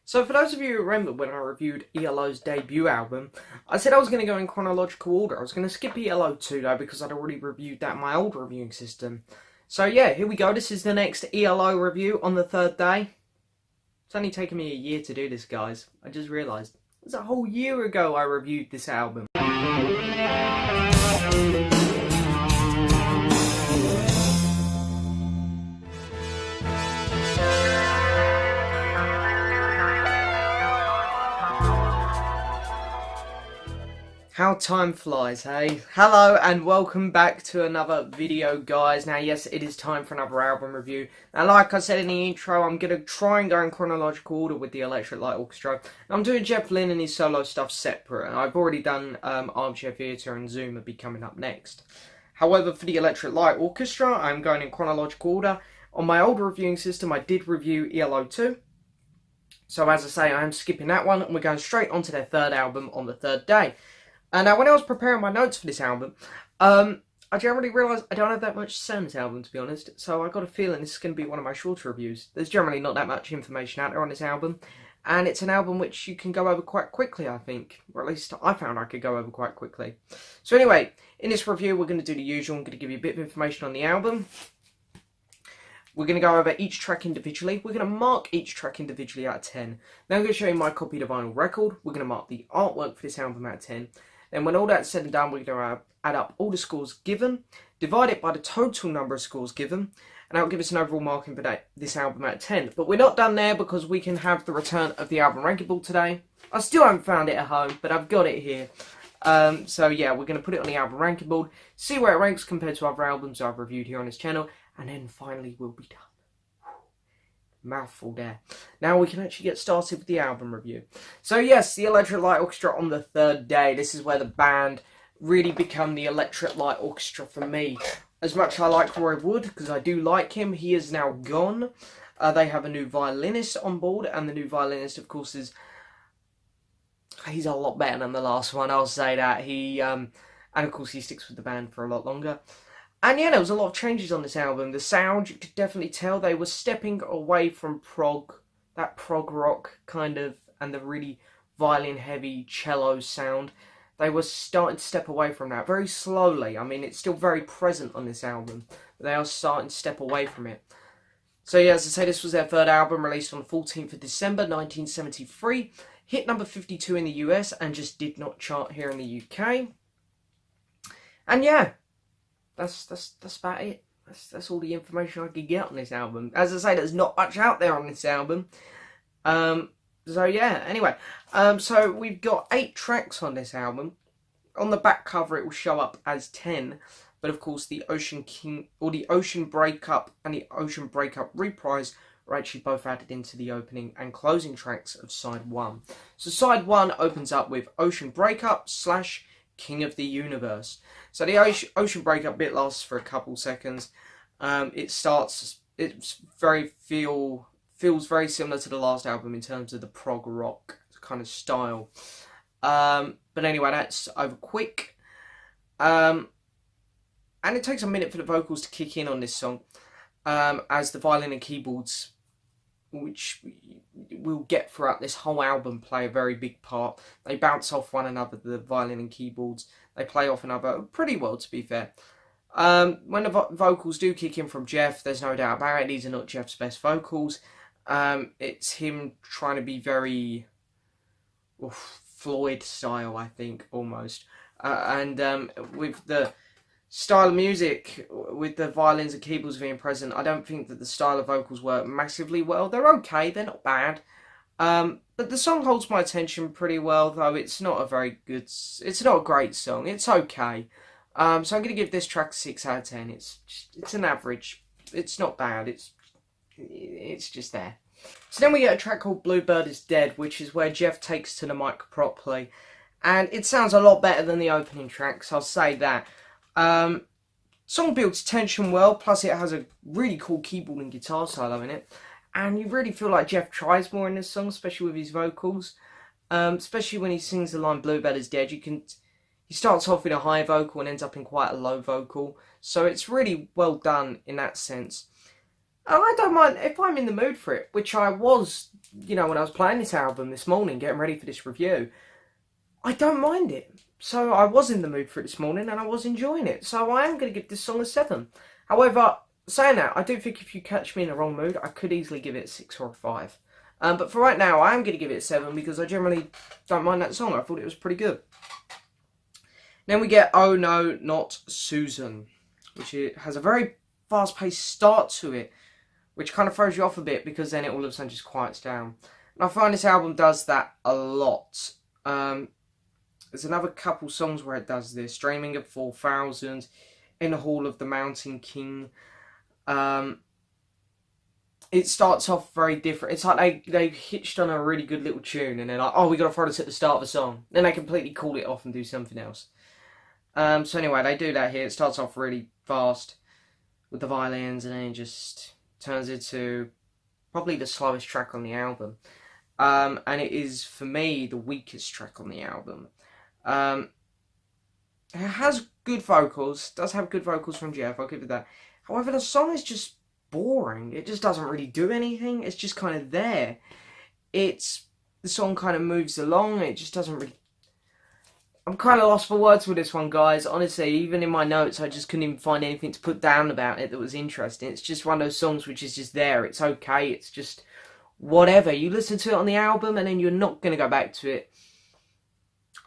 So for those of you who remember when I reviewed ELO's debut album, I said I was going to go in chronological order. I was going to skip ELO 2 though because I'd already reviewed that in my old reviewing system. So yeah, here we go. This is the next ELO review on the third day. It's only taken me a year to do this, guys. I just realised. It was a whole year ago I reviewed this album. How time flies, hey? Hello and welcome back to another video, guys. Now, yes, it is time for another album review. Now, like I said in the intro, I'm going to try and go in chronological order with the Electric Light Orchestra. I'm doing Jeff Lynne and his solo stuff separate, and I've already done Armchair Theatre and Zoom will be coming up next. However, for the Electric Light Orchestra, I'm going in chronological order. On my old reviewing system, I did review ELO 2. So, as I say, I am skipping that one, and we're going straight onto their third album on the third day. Now, when I was preparing my notes for this album, I generally realised I don't have that much to say on this album, to be honest, so I got a feeling this is going to be one of my shorter reviews. There's generally not that much information out there on this album, and it's an album which you can go over quite quickly, I think. Or at least I found I could go over quite quickly. So anyway, in this review, we're going to do the usual. I'm going to give you a bit of information on the album. We're going to go over each track individually. We're going to mark each track individually out of 10. Then I'm going to show you my copy of the vinyl record. We're going to mark the artwork for this album out of 10. Then when all that's said and done, we're going to add up all the scores given, divide it by the total number of scores given, and that will give us an overall marking for this album out of 10. But we're not done there because we can have the return of the album ranking board today. I still haven't found it at home, but I've got it here. So yeah, we're going to put it on the album ranking board, see where it ranks compared to other albums I've reviewed here on this channel, and then finally we'll be done. Mouthful there. Now we can actually get started with the album review. So yes, the Electric Light Orchestra on the third day. This is where the band really become the Electric Light Orchestra for me. As much as I like Roy Wood, because I do like him, he is now gone. They have a new violinist on board, and the new violinist, of course, he's a lot better than the last one, I'll say that. And of course he sticks with the band for a lot longer. And yeah, there was a lot of changes on this album. The sound, you could definitely tell they were stepping away from that prog rock kind of, and the really violin-heavy cello sound. They were starting to step away from that very slowly. I mean, it's still very present on this album, but they are starting to step away from it. So yeah, as I say, this was their third album, released on the 14th of December, 1973. Hit number 52 in the US, and just did not chart here in the UK. And yeah, that's about it. That's all the information I could get on this album. As I say, there's not much out there on this album. So yeah, anyway. So we've got 8 tracks on this album. On the back cover it will show up as 10. But of course the Ocean King, or the Ocean Breakup and the Ocean Breakup Reprise are actually both added into the opening and closing tracks of side 1. So side 1 opens up with Ocean Breakup / King of the Universe. So the Ocean Breakup bit lasts for a couple seconds. Feels very similar to the last album in terms of the prog rock kind of style. But anyway, that's over quick. And it takes a minute for the vocals to kick in on this song, as the violin and keyboards, which we'll get throughout this whole album, play a very big part. They bounce off one another, the violin and keyboards. They play off another pretty well, to be fair. When the vocals do kick in from Jeff, there's no doubt about it, these are not Jeff's best vocals. It's him trying to be very Floyd style, I think, almost. And with the style of music, with the violins and keyboards being present, I don't think that the style of vocals work massively well. They're okay, they're not bad. But the song holds my attention pretty well, though it's not a great song. It's okay. So I'm going to give this track a 6 out of 10. It's an average. It's not bad. It's just there. So then we get a track called Bluebird Is Dead, which is where Jeff takes to the mic properly. And it sounds a lot better than the opening tracks, I'll say that. Song builds tension well, plus it has a really cool keyboard and guitar solo in it. And you really feel like Jeff tries more in this song, especially with his vocals. Especially when he sings the line Bluebird Is Dead. He starts off with a high vocal and ends up in quite a low vocal. So it's really well done in that sense. And I don't mind if I'm in the mood for it, which I was you know, when I was playing this album this morning, getting ready for this review, I don't mind it. So I was in the mood for it this morning and I was enjoying it. So I am going to give this song a 7. However, saying that, I do think if you catch me in the wrong mood, I could easily give it a 6 or a 5. But for right now, I am going to give it a 7 because I generally don't mind that song. I thought it was pretty good. Then we get Oh No, Not Susan, which has a very fast-paced start to it, which kind of throws you off a bit because then it all of a sudden just quiets down. And I find this album does that a lot. There's another couple songs where it does this. Dreaming of 4000, In the Hall of the Mountain King. It starts off very different. It's like they hitched on a really good little tune and they're like, oh, we got to throw this at the start of the song. Then they completely call it off and do something else. So anyway, they do that here. It starts off really fast with the violins and then it just turns into probably the slowest track on the album. And it is, for me, the weakest track on the album. It has good vocals, does have good vocals from Jeff, I'll give it that. However, the song is just boring. It just doesn't really do anything. It's just kind of there. The song kind of moves along. It just doesn't really... I'm kind of lost for words with this one, guys. Honestly, even in my notes, I just couldn't even find anything to put down about it that was interesting. It's just one of those songs which is just there. It's okay. It's just whatever. You listen to it on the album and then you're not going to go back to it.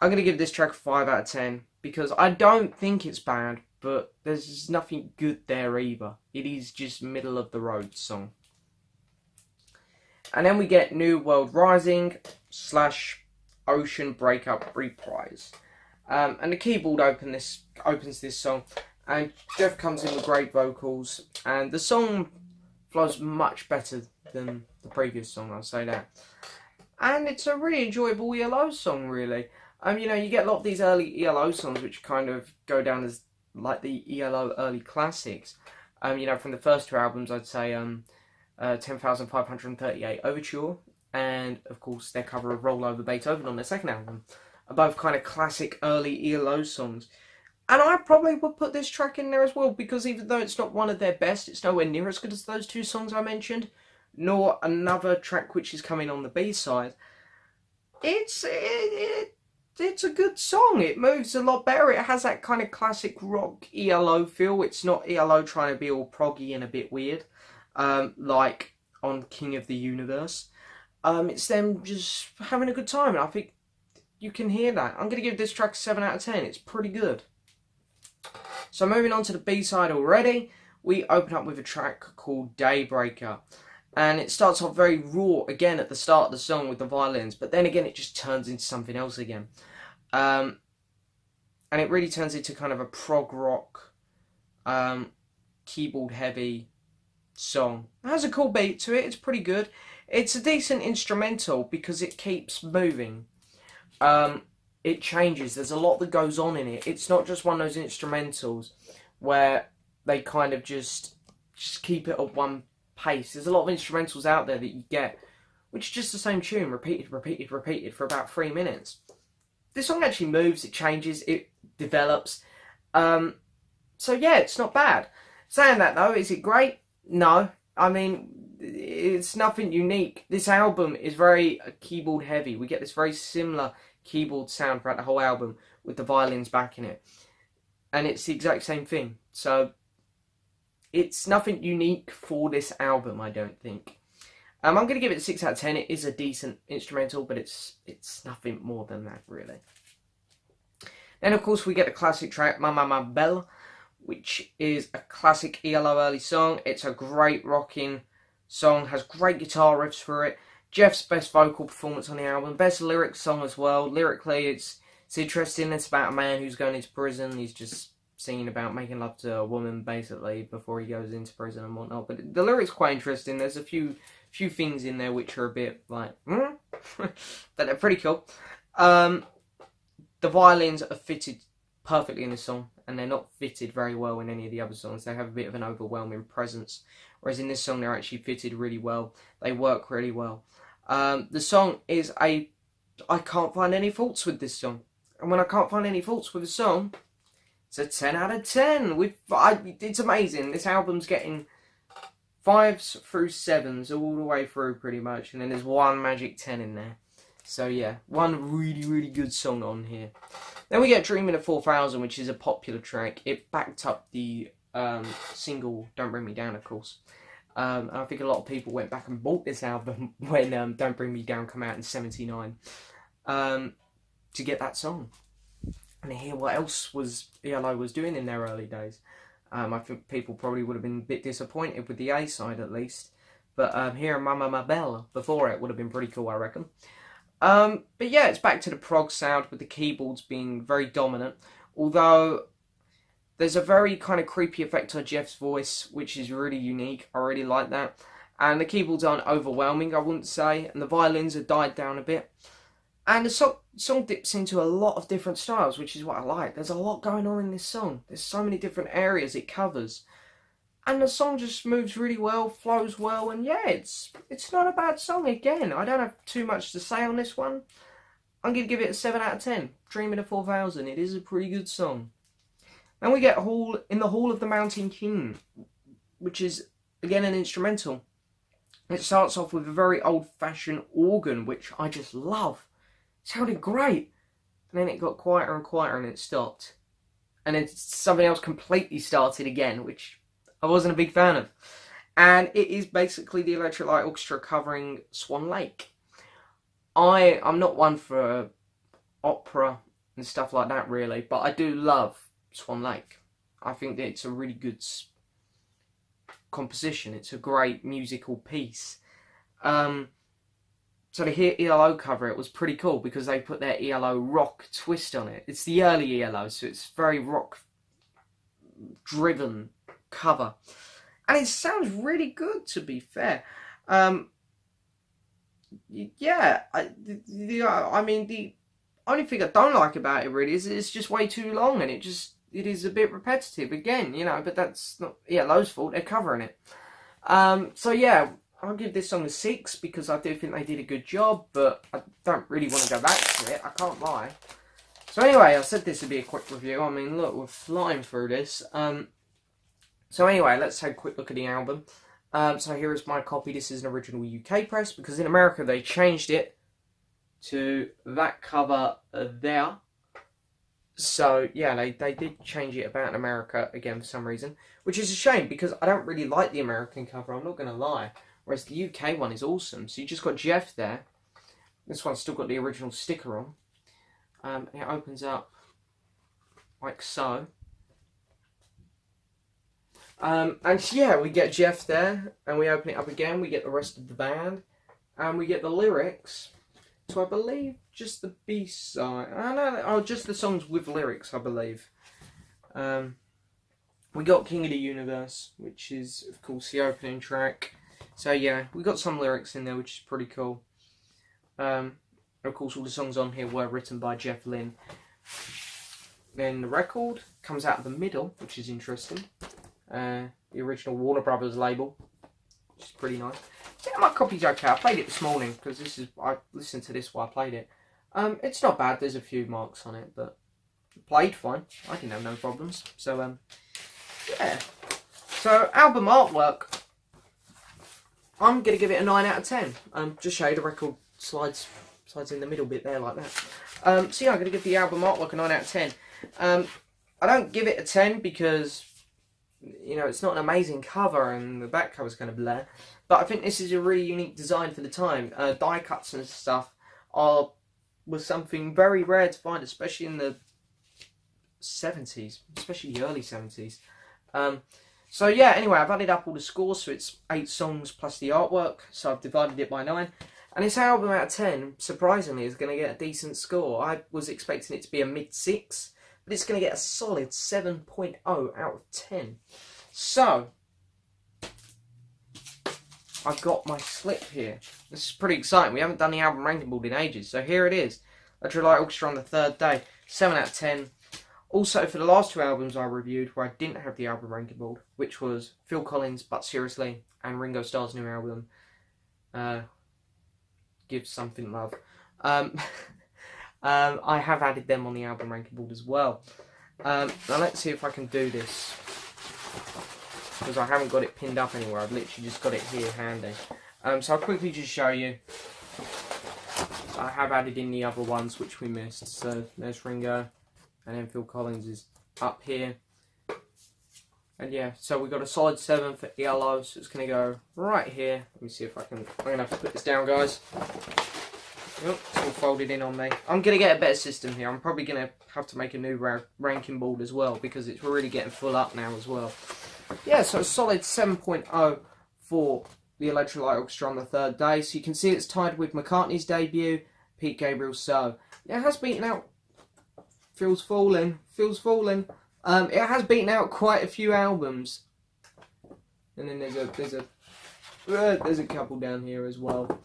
I'm going to give this track a 5 out of 10 because I don't think it's bad, but there's nothing good there either. It is just middle of the road song. And then we get New World Rising / Ocean Breakup Reprise. And the keyboard opens this song, and Jeff comes in with great vocals, and the song flows much better than the previous song, I'll say that. And it's a really enjoyable ELO song, really. You know, you get a lot of these early ELO songs which kind of go down as like the ELO early classics. You know, from the first 2 albums, I'd say 10,538 Overture, and of course their cover of Roll Over Beethoven on their second album, are both kind of classic early ELO songs. And I probably would put this track in there as well, because even though it's not one of their best, it's nowhere near as good as those 2 songs I mentioned, nor another track which is coming on the B-side. It's a good song. It moves a lot better. It has that kind of classic rock ELO feel. It's not ELO trying to be all proggy and a bit weird, like on King of the Universe. It's them just having a good time, and I think you can hear that. I'm going to give this track a 7 out of 10. It's pretty good. So moving on to the B-side already, we open up with a track called Daybreaker. And it starts off very raw again at the start of the song with the violins, but then again it just turns into something else again. And it really turns into kind of a prog rock, keyboard heavy song. It has a cool beat to it, it's pretty good. It's a decent instrumental because it keeps moving. It changes, there's a lot that goes on in it. It's not just one of those instrumentals where they kind of just keep it at one pace. There's a lot of instrumentals out there that you get which is just the same tune repeated for about 3 minutes. This song actually moves, it changes, it develops. So yeah, it's not bad. Saying that though, is it great? No. I mean, it's nothing unique. This album is very keyboard heavy. We get this very similar keyboard sound throughout the whole album with the violins backing it. And it's the exact same thing. So it's nothing unique for this album, I don't think. I'm going to give it a 6 out of 10. It is a decent instrumental, but it's nothing more than that, really. Then, of course, we get the classic track, Mama Belle, which is a classic ELO early song. It's a great rocking song, has great guitar riffs for it. Jeff's best vocal performance on the album, best lyric song as well. Lyrically, it's interesting. It's about a man who's going into prison. He's just singing about making love to a woman, basically, before he goes into prison and whatnot. But the lyrics quite interesting. There's a few things in there which are a bit like, but they're pretty cool. The violins are fitted perfectly in this song, and they're not fitted very well in any of the other songs. They have a bit of an overwhelming presence, whereas in this song they're actually fitted really well. They work really well. The song is I can't find any faults with this song, and when I can't find any faults with a song, it's a 10 out of 10. It's amazing. This album's getting 5s through 7s all the way through pretty much, and then there's one magic 10 in there. So yeah, one really, really good song on here. Then we get Dreamin' of 4000, which is a popular track. It backed up the single Don't Bring Me Down, of course. And I think a lot of people went back and bought this album when Don't Bring Me Down came out in 79 to get that song. And to hear what else ELO was doing in their early days. I think people probably would have been a bit disappointed with the A side at least. But hearing Mama Ma Bella before it would have been pretty cool, I reckon. But yeah, it's back to the prog sound with the keyboards being very dominant. Although there's a very kind of creepy effect on Jeff's voice, which is really unique. I really like that. And the keyboards aren't overwhelming, I wouldn't say. And the violins have died down a bit. And the song dips into a lot of different styles, which is what I like. There's a lot going on in this song. There's so many different areas it covers. And the song just moves really well, flows well, and yeah, it's not a bad song again. I don't have too much to say on this one. I'm going to give it a 7 out of 10. Dreamin' of 4000. It is a pretty good song. Then we get In the Hall of the Mountain King, which is, again, an instrumental. It starts off with a very old-fashioned organ, which I just love. It sounded great. And then it got quieter and quieter and it stopped. And then something else completely started again, which I wasn't a big fan of. And it is basically the Electric Light Orchestra covering Swan Lake. I'm not one for opera and stuff like that really, but I do love Swan Lake. I think that it's a really good composition. It's a great musical piece. So to hear ELO cover it was pretty cool because they put their ELO rock twist on it. It's the early ELO, so it's very rock driven cover, and it sounds really good, to be fair. Yeah, I mean, the only thing I don't like about it really is it's just way too long, and it is a bit repetitive again, you know, but that's not ELO's fault, they're covering it. So yeah, I'll give this song a 6 because I do think they did a good job, but I don't really want to go back to it, I can't lie. So anyway, I said this would be a quick review. I mean, look, we're flying through this. So anyway, let's take a quick look at the album. So here is my copy. This is an original UK press because in America they changed it to that cover there. So yeah, they did change it about in America again for some reason, which is a shame because I don't really like the American cover, I'm not going to lie. Whereas the UK one is awesome. So you just got Jeff there. This one's still got the original sticker on. It opens up like so. And yeah, we get Jeff there, and we open it up again, we get the rest of the band, and we get the lyrics to, I believe, just the B-side. Just the songs with lyrics, I believe. We got King of the Universe, which is, of course, the opening track. So yeah, we got some lyrics in there, which is pretty cool. Of course, all the songs on here were written by Jeff Lynne. Then the record comes out of the middle, which is interesting. The original Warner Brothers label, which is pretty nice. Yeah, my copy's okay. I played it this morning because I listened to this while I played it. It's not bad. There's a few marks on it, but it played fine. I didn't have no problems. So yeah. So album artwork, I'm gonna give it a 9 out of 10. Just show you the record slides in the middle bit there like that. So yeah, I'm gonna give the album artwork a 9 out of 10. I don't give it a 10 because, you know, it's not an amazing cover and the back cover's kind of blur. But I think this is a really unique design for the time. Die cuts and stuff was something very rare to find, especially in the 70s, especially the early 70s. So yeah, anyway, I've added up all the scores, so it's 8 songs plus the artwork, so I've divided it by 9. And this album out of 10, surprisingly, is going to get a decent score. I was expecting it to be a mid-6, but it's going to get a solid 7.0 out of 10. So, I've got my slip here. This is pretty exciting. We haven't done the album ranking board in ages, so here it is. Electric Light Orchestra on the 3rd day, 7 out of 10. Also, for the last 2 albums I reviewed where I didn't have the album ranking board, which was Phil Collins' But Seriously and Ringo Starr's new album, Give Something Love. I have added them on the album ranking board as well. Now let's see if I can do this. because I haven't got it pinned up anywhere. I've literally just got it here handy. So I'll quickly just show you. I have added in the other ones which we missed. So there's Ringo, and then Phil Collins is up here. And yeah, so we've got a solid 7 for yellow, so it's going to go right here. Let me see if I can... I'm going to have to put this down, guys. Oh, it's all folded in on me. I'm going to get a better system here. I'm probably going to have to make a new ranking board as well, because it's really getting full up now as well. Yeah, so a solid 7.0 for the Electric Orchestra on the third day. So you can see it's tied with McCartney's debut, Pete Gabriel's So. It has beaten out... Phil's falling. It has beaten out quite a few albums, and then there's a couple down here as well.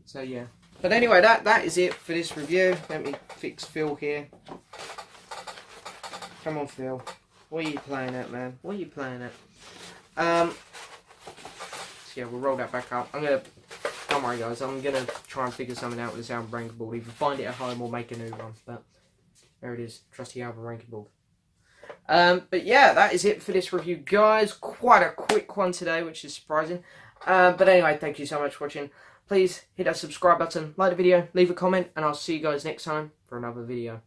So yeah, but anyway, that is it for this review. Let me fix Phil here. Come on, Phil. What are you playing at, man? What are you playing at? So yeah, we'll roll that back up. Don't worry, guys. I'm gonna try and figure something out with this album ranking board. Either find it at home or make a new one. But there it is, trusty album ranking board. But yeah, that is it for this review, guys. Quite a quick one today, which is surprising. But anyway, thank you so much for watching. Please hit that subscribe button, like the video, leave a comment, and I'll see you guys next time for another video.